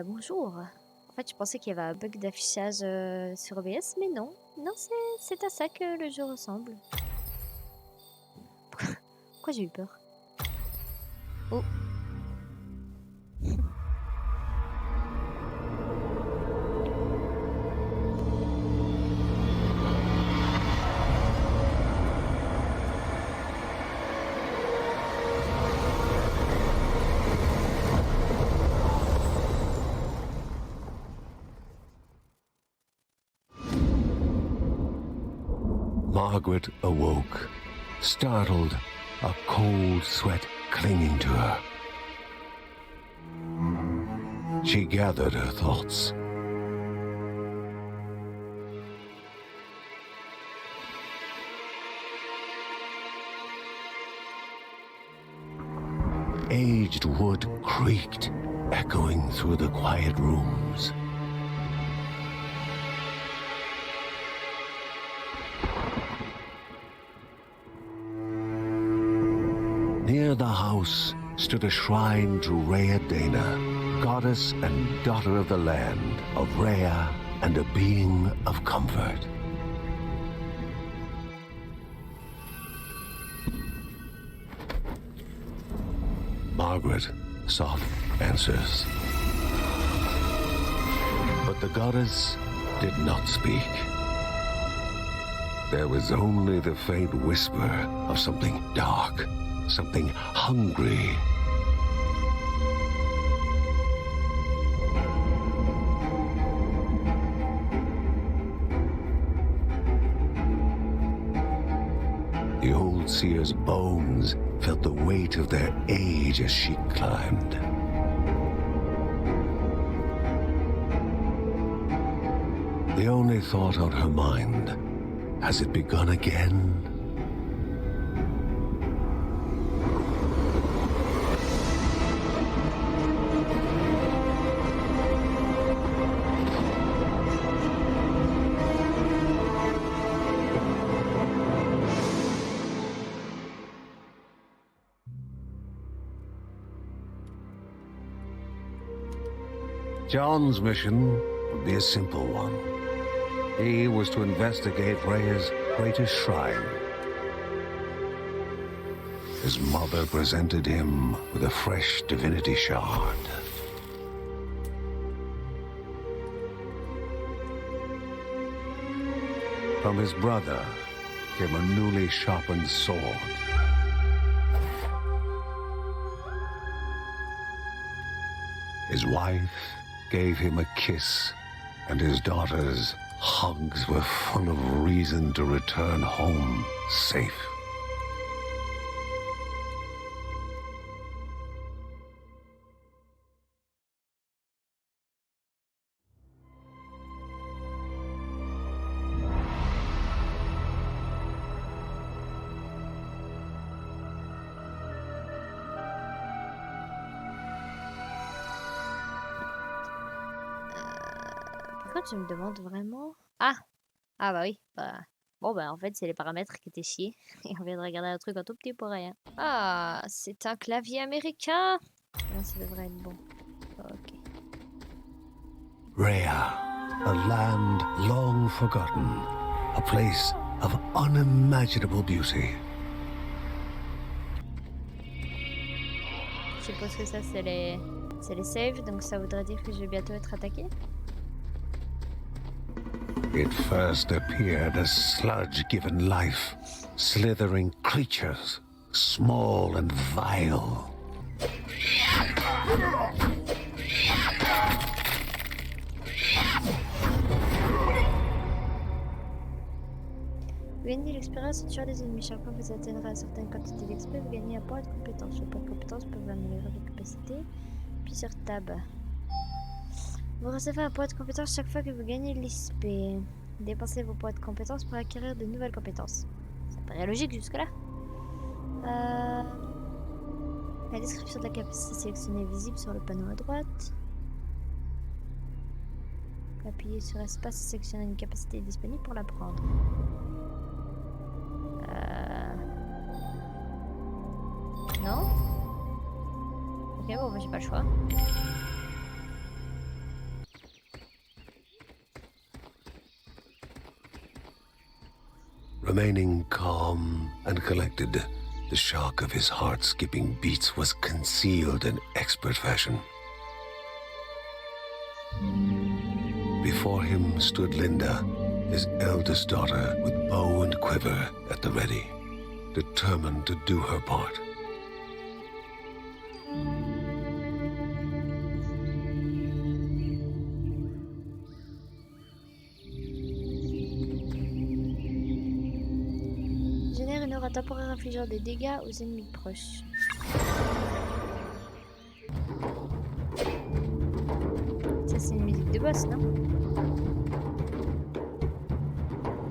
Bonjour. En fait, je pensais qu'il y avait un bug d'affichage sur OBS, mais non. Non, c'est à ça que le jeu ressemble. Pourquoi j'ai eu peur? Oh. Margaret awoke, startled, a cold sweat clinging to her. She gathered her thoughts. Aged wood creaked, echoing through the quiet rooms. Near the house stood a shrine to Rhea Dana, goddess and daughter of the land, of Rhea and a being of comfort. Margaret sought answers. But the goddess did not speak. There was only the faint whisper of something dark, something hungry. The old seer's bones felt the weight of their age as she climbed. The only thought on her mind, has it begun again? John's mission would be a simple one. He was to investigate Rhea's greatest shrine. His mother presented him with a fresh divinity shard. From his brother came a newly sharpened sword. His wife gave him a kiss, and his daughter's hugs were full of reason to return home safe. Par contre, je me demande vraiment... Ah! Ah bah oui. Bon bah en fait, c'est les paramètres qui étaient chiés. Et on vient de regarder un truc un tout petit pour rien. Ah, c'est un clavier américain! Ah, ça devrait être bon. Ok. Rhea, a land long forgotten, a place of unimaginable beauty. Je suppose que ça, c'est les saves, donc ça voudrait dire que je vais bientôt être attaqué. It first appeared as sludge given life, slithering creatures, small and vile. Vous gagnez l'expérience en tuant des ennemis. Chaque fois que vous atteindrez une certaine quantité d'XP, vous gagnez un point de compétence. Le point de compétence peut vous améliorer vos capacités. Puis sur tab. Vous recevez un point de compétence chaque fois que vous gagnez l'XP. Dépensez vos points de compétence pour acquérir de nouvelles compétences. Ça paraît logique jusque-là. La description de la capacité sélectionnée est visible sur le panneau à droite. Appuyez sur espace et sélectionnez une capacité disponible pour la prendre. Non. Ok, bon, bah, j'ai pas le choix. Remaining calm and collected, the shock of his heart-skipping beats was concealed in expert fashion. Before him stood Linda, his eldest daughter, with bow and quiver at the ready, determined to do her part. Génère une aura temporaire infligeant des dégâts aux ennemis proches. Ça, c'est une musique de boss, non?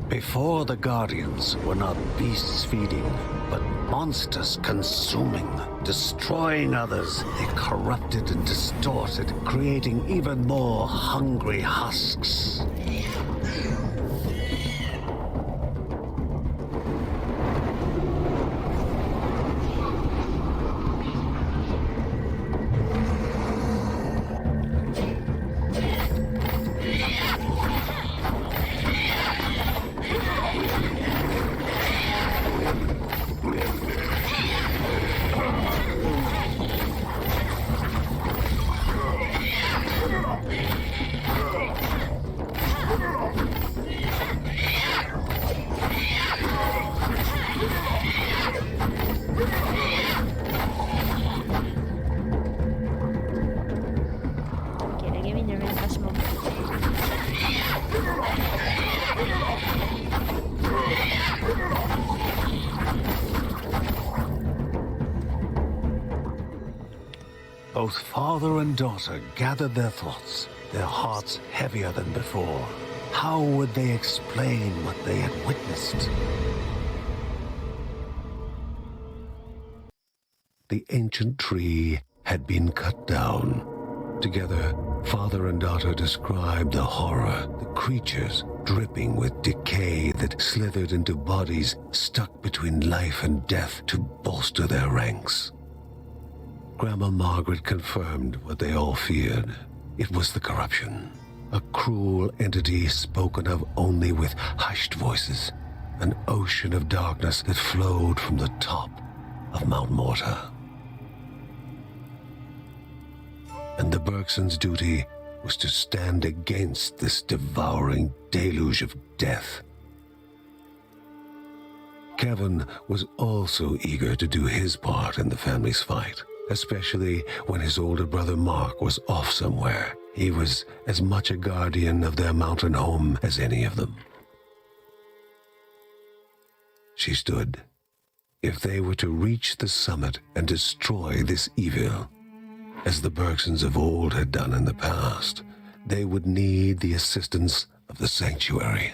Before the Guardians were not beasts feeding, but monsters consuming, destroying others. They corrupted and distorted, creating even more hungry husks. Both father and daughter gathered their thoughts, their hearts heavier than before. How would they explain what they had witnessed? The ancient tree had been cut down. Together, father and daughter described the horror, the creatures dripping with decay that slithered into bodies stuck between life and death to bolster their ranks. Grandma Margaret confirmed what they all feared. It was the corruption, a cruel entity spoken of only with hushed voices, an ocean of darkness that flowed from the top of Mount Morta. And the Bergsons' duty was to stand against this devouring deluge of death. Kevin was also eager to do his part in the family's fight, especially when his older brother Mark was off somewhere. He was as much a guardian of their mountain home as any of them. She stood. If they were to reach the summit and destroy this evil, as the Bergsons of old had done in the past, they would need the assistance of the sanctuary.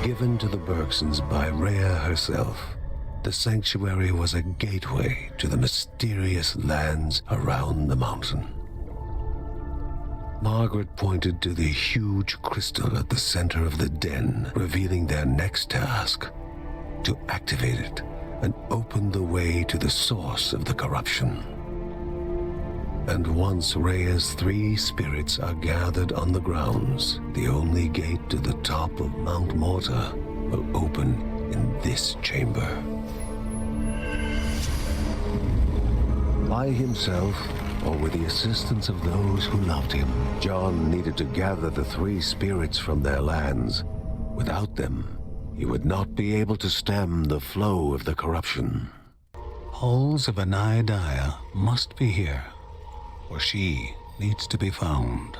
Given to the Bergsons by Rhea herself, the sanctuary was a gateway to the mysterious lands around the mountain. Margaret pointed to the huge crystal at the center of the den, revealing their next task: to activate it and open the way to the source of the corruption. And once Rhea's 3 spirits are gathered on the grounds, the only gate to the top of Mount Morta will open in this chamber. By himself, or with the assistance of those who loved him, John needed to gather the 3 spirits from their lands. Without them, he would not be able to stem the flow of the corruption. Halls of Anaidia must be here, for she needs to be found.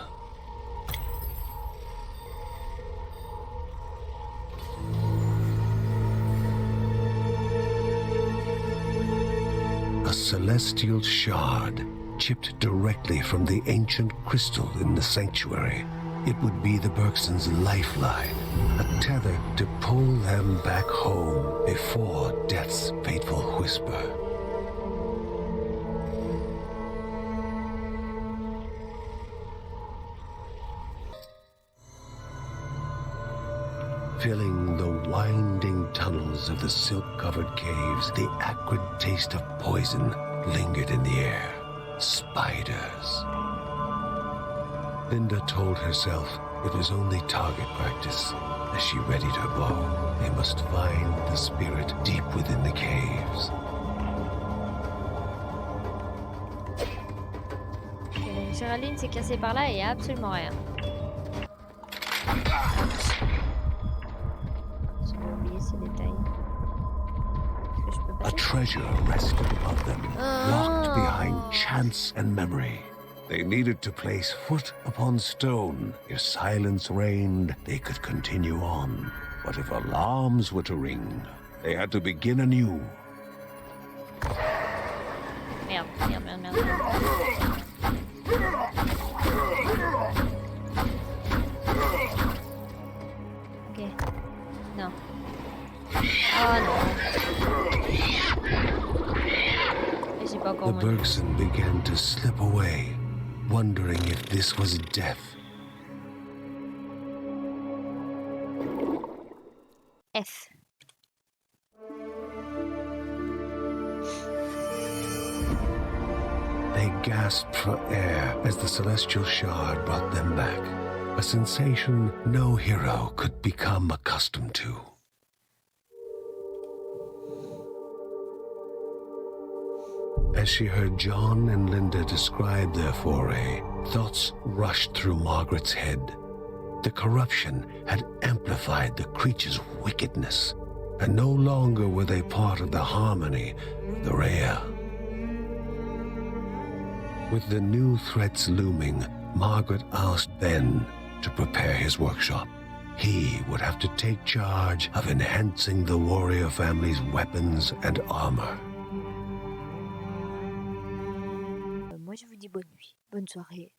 A celestial shard chipped directly from the ancient crystal in the sanctuary. It would be the Bergsons' lifeline, a tether to pull them back home before death's fateful whisper. Filling the winding tunnels of the silk-covered caves, the acrid taste of poison lingered in the air. Spiders. Linda told herself it was only target practice. As she readied her bow, they must find the spirit deep within the caves. Donc Géraldine s'est cassée par là et il n'y a absolument rien. J'avais oublié ce détail. Est-ce que je peux A passer? treasure rested above them, locked behind chance and memory. They needed to place foot upon stone. If silence reigned, they could continue on. But if alarms were to ring, they had to begin anew. Merde, merde, merde, merde, merde. Ok. Non. Oh non. Et j'ai pas encore The mon... Bergson began to slip away, wondering if this was death. F. They gasped for air as the celestial shard brought them back, a sensation no hero could become accustomed to. As she heard John and Linda describe their foray, thoughts rushed through Margaret's head. The corruption had amplified the creature's wickedness, and no longer were they part of the harmony of the Rhea. With the new threats looming, Margaret asked Ben to prepare his workshop. He would have to take charge of enhancing the warrior family's weapons and armor. Moi je vous dis bonne nuit, bonne soirée.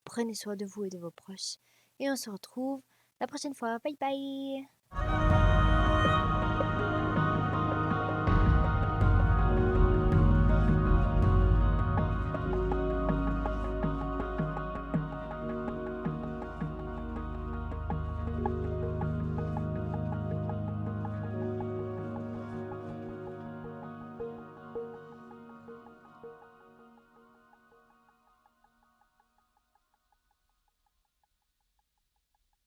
Prenez soin de vous et de vos proches. Et on se retrouve la prochaine fois. Bye bye!